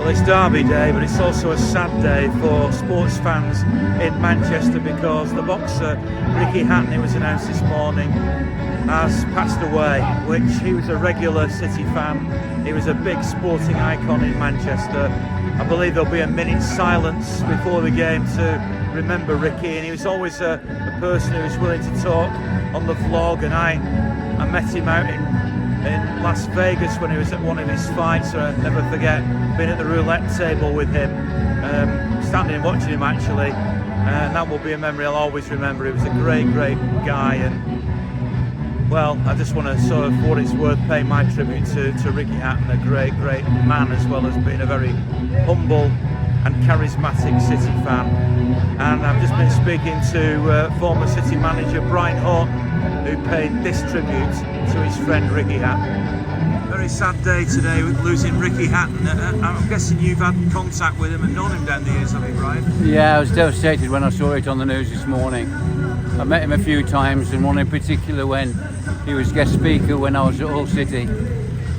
Well, it's Derby Day, but it's also a sad day for sports fans in Manchester because the boxer Ricky Hatton, who was announced this morning, has passed away, which he was a regular City fan. He was a big sporting icon in Manchester. I believe there'll be a minute's silence before the game to remember Ricky, and he was always a person who was willing to talk on the vlog, and I met him out in Las Vegas when he was at one of his fights, so I'll never forget being at the roulette table with him, standing and watching him actually, and that will be a memory I'll always remember. He was a great guy, and well, I just want to sort of, for what it's worth, pay my tribute to Ricky Hatton, a great man, as well as being a very humble and charismatic City fan. And I've just been speaking to former City manager Brian Horton, who paid this tribute to his friend Ricky Hatton. Very sad day today with losing Ricky Hatton. I'm guessing you've had contact with him and known him down the years, have you, Brian? Yeah, I was devastated when I saw it on the news this morning. I met him a few times, and one in particular when he was guest speaker when I was at Hull City,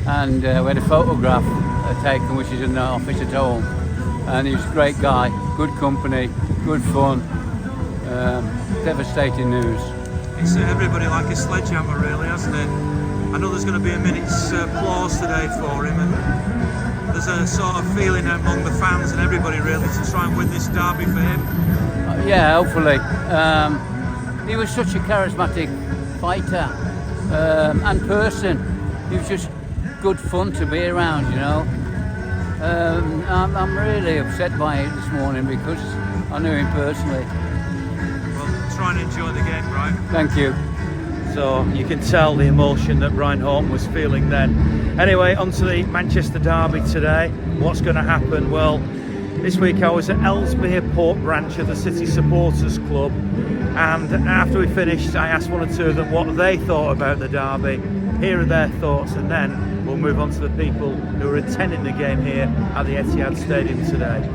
and we had a photograph taken, which is in the office at home, and he was a great guy, good company, good fun. Devastating news. It's everybody like a sledgehammer, really, hasn't it? I know there's going to be a minute's applause today for him, and there's a sort of feeling among the fans and everybody really to try and win this derby for him. Yeah, hopefully. He was such a charismatic fighter and person. He was just good fun to be around, you know. I'm really upset by it this morning because I knew him personally. Well, try and enjoy the game, right? Thank you. So you can tell the emotion that Brian Horton was feeling then. Anyway, on to the Manchester derby today. What's going to happen? Well, this week I was at Ellesmere Port branch of the City Supporters Club, and after we finished I asked one or two of them what they thought about the derby. Here are their thoughts, and then we'll move on to the people who are attending the game here at the Etihad Stadium today.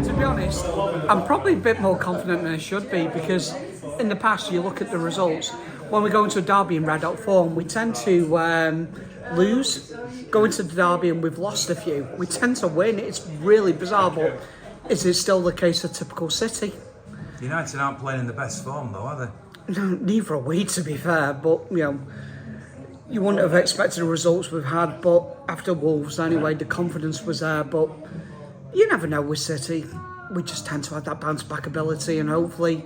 To be honest, I'm probably a bit more confident than I should be, because in the past you look at the results, when we go into a derby in red hot form we tend to lose. Go into the derby and we've lost a few, we tend to win. It's really bizarre, but is it still the case of typical City? United aren't playing in the best form though, are they? No, neither are we, to be fair, but you know, you wouldn't have expected the results we've had, but after Wolves anyway, the confidence was there. But you never know with City, we just tend to have that bounce back ability, and hopefully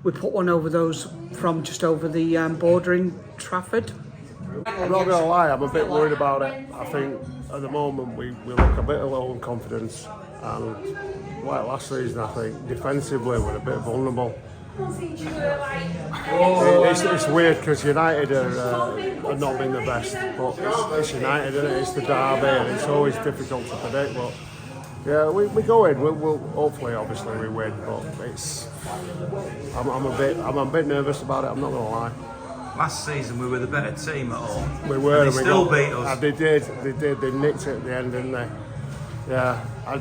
we put one over those from just over the border in Trafford. I'm not going to lie, I'm a bit worried about it. I think at the moment we look a bit low in confidence, and like last season I think defensively we're a bit vulnerable. It's weird because United are not been the best, but it's United, isn't it? It's the derby and it's always difficult to predict, but yeah, we go in, we'll hopefully obviously we win, but it's I'm a bit nervous about it, I'm not going to lie. Last season we were the better team at home. We were, and they still beat us. They did. They nicked it at the end, didn't they? Yeah, I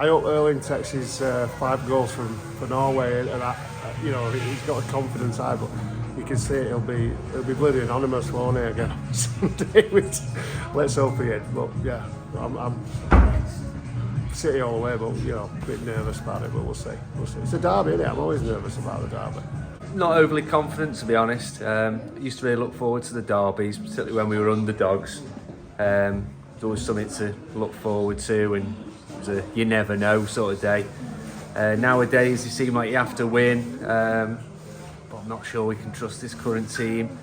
hope Erling takes his 5 goals for Norway, and you know, he's got a confidence high, but you can see he'll be bloody anonymous, won't he, again someday? Let's hope he is. But yeah, I'm City all the way, but you know, a bit nervous about it, but we'll see. It's a derby, isn't it? I'm always nervous about the derby. Not overly confident, to be honest. Used to really look forward to the derbies, particularly when we were underdogs. There's always something to look forward to, and it was a you never know sort of day. Nowadays, it seems like you have to win, but I'm not sure we can trust this current team.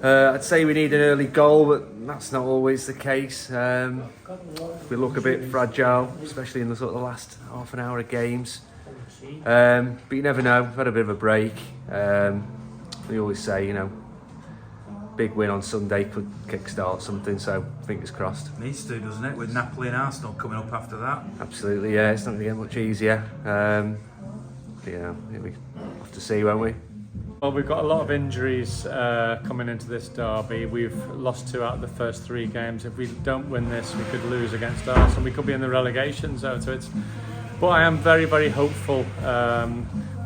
I'd say we need an early goal, but that's not always the case. We look a bit fragile, especially in the sort of last half an hour of games. But you never know. We've had a bit of a break. We always say, you know, big win on Sunday could kickstart something, so fingers crossed. Needs to, doesn't it, with Napoli and Arsenal coming up after that? Absolutely, yeah. It's not going to get much easier. You know, we have to see, won't we? Well, we've got a lot of injuries coming into this derby. We've lost 2 out of the first 3 games. If we don't win this, we could lose against Arsenal. We could be in the relegation zone. So but I am very hopeful. I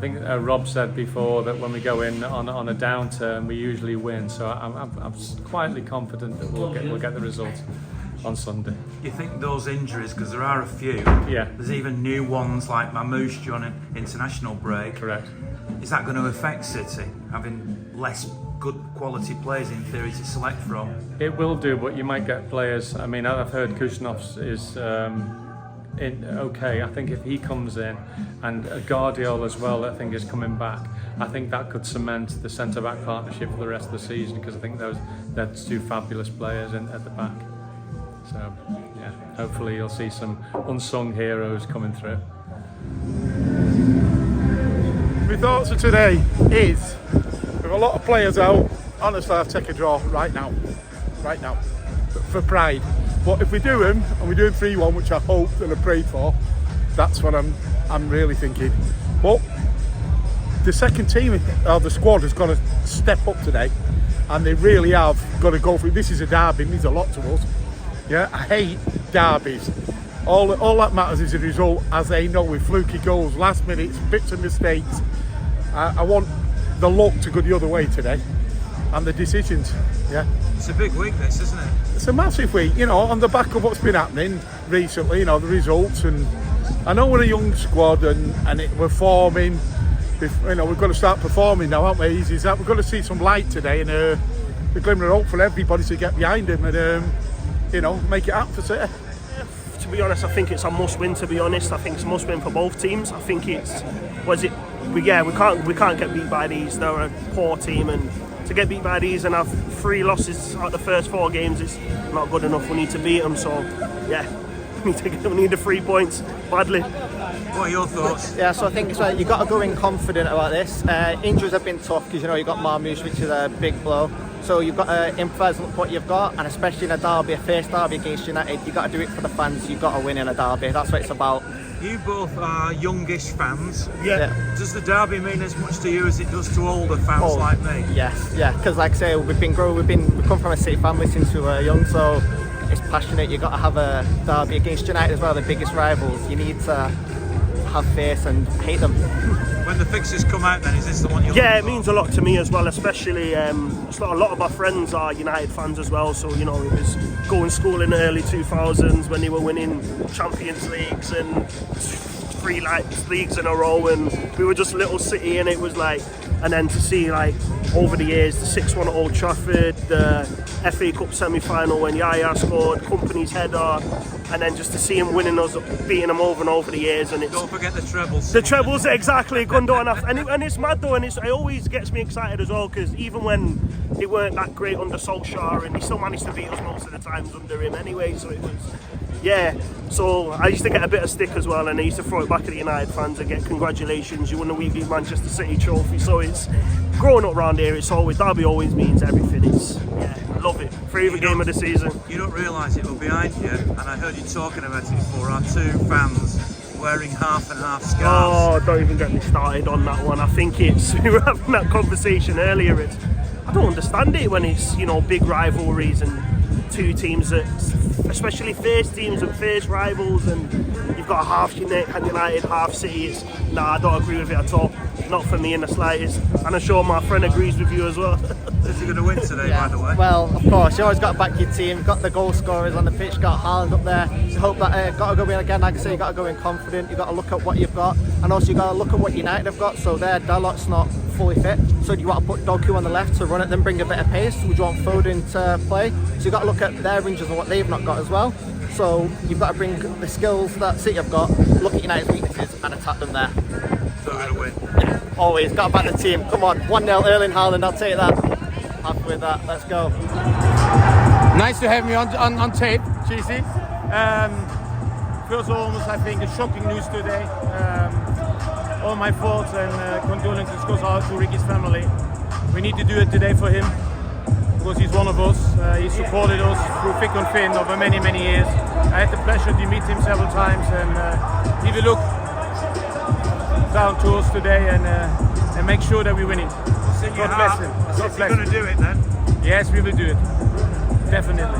think Rob said before that when we go in on a downturn, we usually win. So I'm quietly confident that we'll get the result. on Sunday. You think those injuries, because there are a few, Yeah. there's even new ones like Mamouche during an international break. Correct. Is that going to affect City, having less good quality players in theory to select from? It will do, but you might get players. I mean, I've heard Kushnov's is okay. I think if he comes in, and Guardiola as well, I think is coming back. I think that could cement the centre-back partnership for the rest of the season, because I think that's two fabulous players at the back. So, yeah, hopefully you'll see some unsung heroes coming through. My thoughts for today is, with a lot of players out, honestly I'd take a draw right now, for pride. But if we do them, and we do them 3-1, which I hoped and I prayed for, that's what I'm really thinking. But the second team, the squad, has got to step up today, and they really have got to go for it. This is a derby, it means a lot to us. Yeah, I hate derbies. All that matters is the result, as they know, with fluky goals, last minutes, bits of mistakes. I want the luck to go the other way today, and the decisions. Yeah, It's a big week, this, isn't it? it's a massive week, you know, on the back of what's been happening recently, you know, the results. And I know we're a young squad, and we're forming. You know, we've got to start performing now, haven't we? We've got to see some light today, and the glimmer of hope for everybody to get behind him and you know, make it happen for City. To be honest, I think it's a must-win. To be honest, I think it's a must-win for both teams. I think it's we can't get beat by these. They're a poor team, and to get beat by these and have 3 losses out of the first 4 games is not good enough. We need to beat them. So yeah, we need the 3 points badly. What are your thoughts? Yeah, so I think you've got to go in confident about this. Injuries have been tough because, you know, you've got Marmouche, which is a big blow. So you've got to improvise on what you've got, and especially in a derby, a first derby against United, you've got to do it for the fans. You've got to win in a derby. That's what it's about. You both are youngish fans. Yeah. Does the derby mean as much to you as it does to older fans like me? Yes, yeah, because like I say, we come from a City family since we were young, so it's passionate. You've got to have a derby against United as well, the biggest rivals. You need to have faith and hate them. When the fixtures come out, then is this the one you're Yeah, looking it means a lot to me as well, especially a lot of my friends are United fans as well, so you know, it was going to school in the early 2000s when they were winning Champions Leagues and 3 leagues in a row, and we were just little City, and it was like, and then to see like over the years the 6-1 at Old Trafford, the FA Cup semi-final when Yaya scored, Company's header, and then just to see him winning us, beating them over and over the years. And it's, Don't forget the trebles. the trebles, exactly, Gundogan. And it's mad though, and it always gets me excited as well, because even when they weren't that great under Solskjaer, and he still managed to beat us most of the times under him anyway, so it was, yeah. So I used to get a bit of stick as well, and I used to throw it back at the United fans and get congratulations, you won the We Beat Manchester City trophy. So it's, growing up round here, it's always, derby always means everything. It's, yeah, I love it. Favourite game of the season. You don't realise it, but behind you, and I heard you talking about it before, are 2 fans wearing half and half scarves. Oh, don't even get me started on that one. I think it's, we were having that conversation earlier, it's, I don't understand it when it's, you know, big rivalries and 2 teams that, especially first teams and first rivals, and you've got half United, half City. It's, nah, I don't agree with it at all. Not for me in the slightest. And I'm sure my friend agrees with you as well. Is he going to win today, by the way? Well, of course, you always got to back your team. Got the goal scorers on the pitch, got Haaland up there. So hope that got to go in again. Like I say, you got to go in confident. You got to look at what you've got, and also you got to look at what United have got. So their Dalot's not fully fit. So do you want to put Doku on the left to run at them, bring a bit of pace? Would you want Foden to play? So you got to look at their injuries and what they've not got as well. So you've got to bring the skills that City have got, look at United's weaknesses and attack them there. So we're going to win. Yeah, always got to back the team. Come on, 1-0 Erling Haaland, I'll take that. Happy with that, let's go. Nice to have me on tape, Cheesy. First of all, I think it's shocking news today. All my thoughts and condolences goes out to Ricky's family. We need to do it today for him, because he's one of us. He supported us through thick and thin over many, many years. I had the pleasure to meet him several times, and he will look down to us today and make sure that we win it. God bless him. God bless You're going to do it then? Yes, we will do it. Definitely.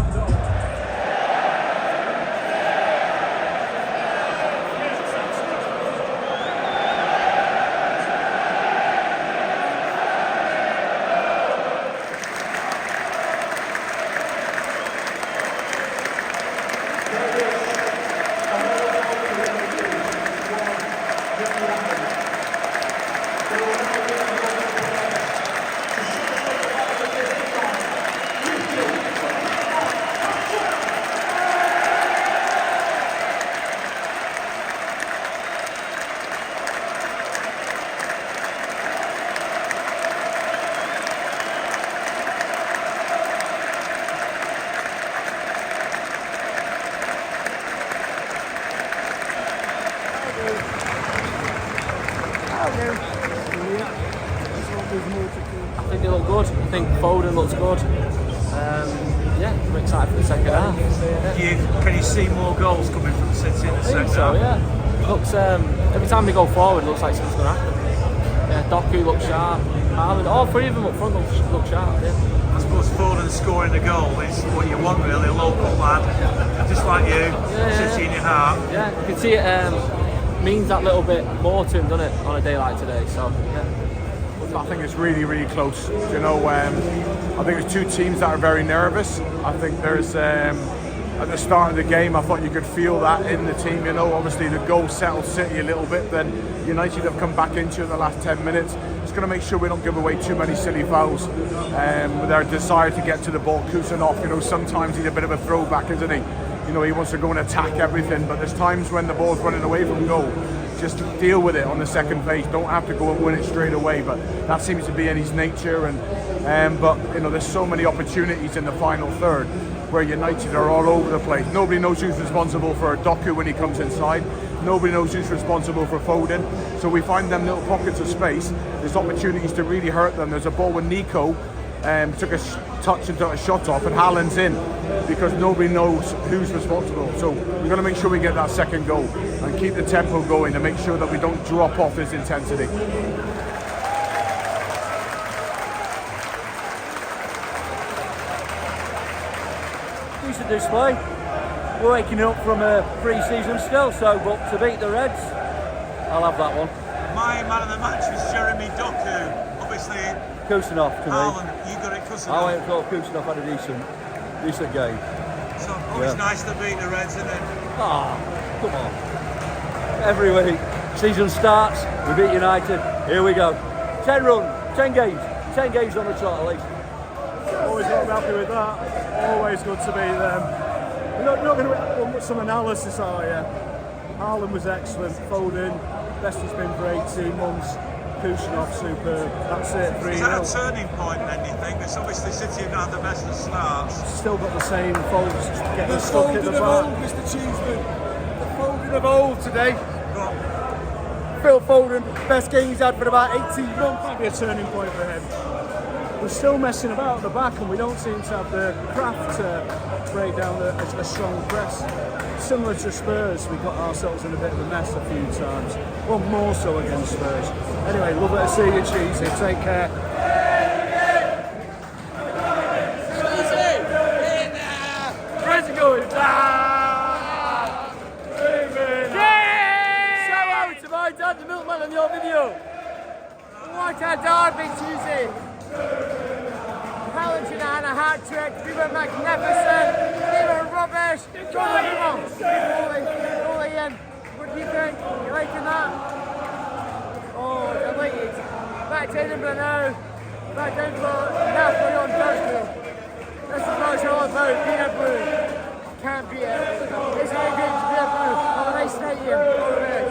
I think they look good. I think Foden looks good. Yeah, I'm excited for the second half. Yeah. Can you see more goals coming from City in the second So half? yeah, looks every time they go forward, it looks like something's going to happen. Yeah, Doku looks sharp. Haaland, all three of them up front look sharp. Yeah. I suppose Foden scoring a goal is what you want really, a local lad, just like you, City in your heart. Yeah, you can see it means that little bit more to him, doesn't it, on a day like today? So yeah. I think it's really, really close. You know, I think there's two teams that are very nervous. I think there's at the start of the game, I thought you could feel that in the team. You know, obviously the goal settled City a little bit. Then United have come back into it in the last 10 minutes. Just going to make sure we don't give away too many silly fouls. With our desire to get to the ball, Kusanov, you know, sometimes he's a bit of a throwback, isn't he? You know, he wants to go and attack everything, but there's times when the ball's running away from goal. Just deal with it on the second phase. Don't have to go and win it straight away. But that seems to be in his nature. And but you know, there's so many opportunities in the final third where United are all over the place. Nobody knows who's responsible for Doku when he comes inside. Nobody knows who's responsible for Foden. So we find them little pockets of space. There's opportunities to really hurt them. There's a ball with Nico. Took a touch and took a shot off, and Haaland's in because nobody knows who's responsible. So we're going to make sure we get that second goal and keep the tempo going and make sure that we don't drop off this intensity. Decent display. We're waking up from a pre-season still, but to beat the Reds, I'll have that one. My man of the match was Jeremy Doku. Obviously, Kusanov to me. Haaland, you got it, Kusanov. I went for Kusanov had a decent game. So always nice to beat the Reds, isn't it? Come on. Every week, season starts, we beat United, here we go. 10 games on the trot at least. Always not happy with that. Always good to beat them. We're not going to put some analysis, are you? Haaland was excellent. Foden, best he's been for 18 months. Kusanov, superb. That's it. 3-0. Is that a turning point then, do you think? Because obviously City have not had the best of starts. Still got the same faults, getting stuck in the back. Mr. Cheeseman. The Foden of old today. Phil Foden, best game he's had for about 18 months. Might be a turning point for him. We're still messing about at the back and we don't seem to have the craft to break down a strong press. Similar to Spurs, we got ourselves in a bit of a mess a few times. Well, more so against Spurs. Anyway, love it to see you, Cheesy. Take care. Where's it going? Shout out to my dad, the milkman, on your video. What a derby, Cheesy. Haaland had a hat trick. We were magnificent. They were rubbish. Goal Ian. What do you think? You liking that? Oh, deleted. Back to Edinburgh now. Back down for Napoli on Thursday. This is what it's all about. Being a blue. Can't beat it. It's very good to be a blue. Have a nice night, Ian. All the best.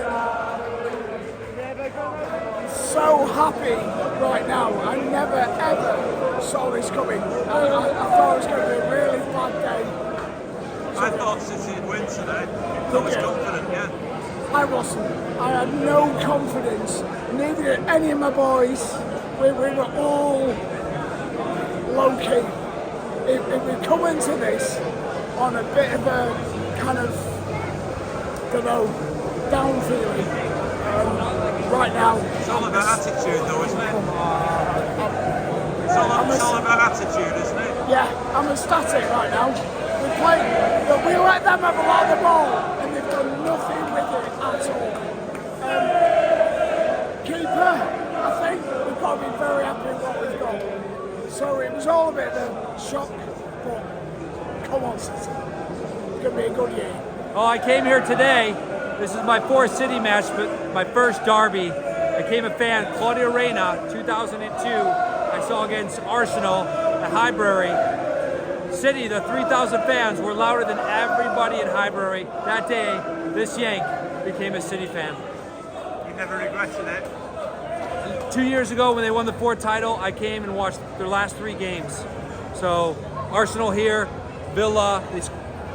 So happy right now. I never ever saw this coming. I thought it was going to be a really bad day. I thought City would win today. I was confident, yeah. I wasn't. I had no confidence. Neither did any of my boys. We were all low-key. If we come into this on a bit of a kind of, down feeling, right now. It's all about attitude though, isn't it? It's all about attitude, isn't it? Yeah, I'm ecstatic right now. We played, but we let them have a lot of the ball and they've done nothing with it at all. Keeper, I think we've got to be very happy with what we've got. So it was all a bit of a shock, but come on, City. It's going to be a good year. Oh, I came here today. This is my fourth City match, but my first derby. I became a fan. Claudio Reyna, 2002. I saw against Arsenal at Highbury. City, the 3,000 fans were louder than everybody in Highbury. That day, this Yank became a City fan. You never regretted it? 2 years ago, when they won the fourth title, I came and watched their last 3 games. So Arsenal here, Villa,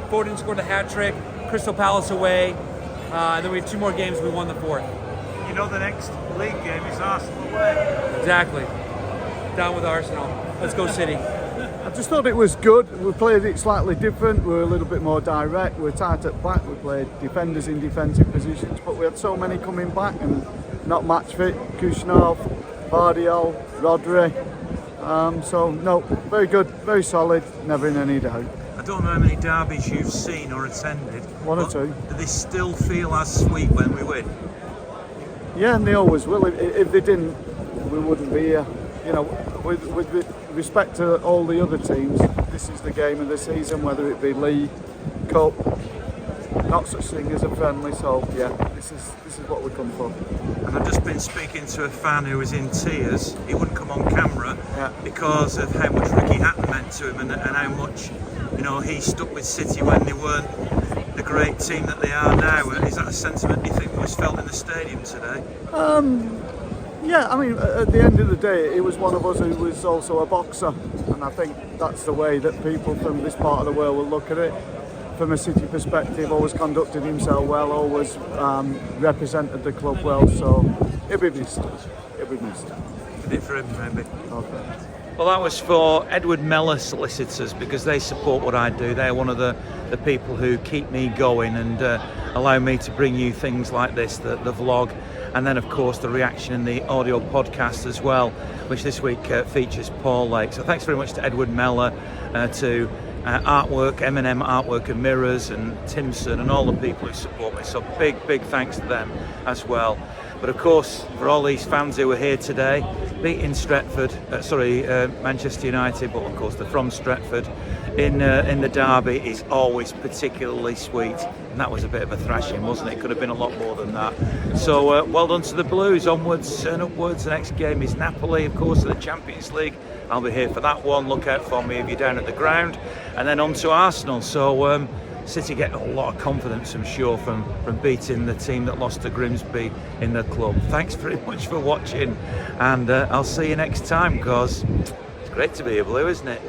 Foden scored a hat trick, Crystal Palace away, and then we had 2 more games. We won the fourth. You know the next league game is Arsenal away. Exactly. Down with Arsenal. Let's go City. I just thought it was good. We played it slightly different. We were a little bit more direct. We were tight at back. We played defenders in defensive positions, but we had so many coming back and not match fit. Kushnov, Guardiola, Rodri. So no, very good, very solid. Never in any doubt. I don't know how many derbies you've seen or attended. 1 or 2. Do they still feel as sweet when we win? Yeah, and they always will. If they didn't, we wouldn't be here. You know, with respect to all the other teams, this is the game of the season, whether it be league, cup, not such thing as a friendly. So yeah, this is what we come for. And I've just been speaking to a fan who was in tears. He wouldn't come on camera because of how much Ricky Hatton meant to him and how much, you know, he stuck with City when they weren't the great team that they are now. Is that a sentiment you think was felt in the stadium today? Yeah, I mean, at the end of the day, it was one of us who was also a boxer, and I think that's the way that people from this part of the world will look at it. From a City perspective, always conducted himself well, always represented the club well, so it'll be missed. It'll be missed. Did it for him, maybe. Okay. Well, that was for Edward Mellor Solicitors, because they support what I do. They're one of the people who keep me going and allow me to bring you things like this, the vlog, and then of course the reaction in the audio podcast as well, which this week features Paul Lake. So thanks very much to Edward Mellor, to Artwork, M&M Artwork and Mirrors, and Timson, and all the people who support me. So big thanks to them as well. But of course, for all these fans who are here today, beating Manchester United, but of course they're from Stretford, in the derby is always particularly sweet. And that was a bit of a thrashing, wasn't it? Could have been a lot more than that. So well done to the Blues, onwards and upwards. The next game is Napoli, of course, in the Champions League. I'll be here for that one. Look out for me if you're down at the ground. And then on to Arsenal. So City get a lot of confidence, I'm sure, from beating the team that lost to Grimsby in the club. Thanks very much for watching, and I'll see you next time, because it's great to be a Blue, isn't it?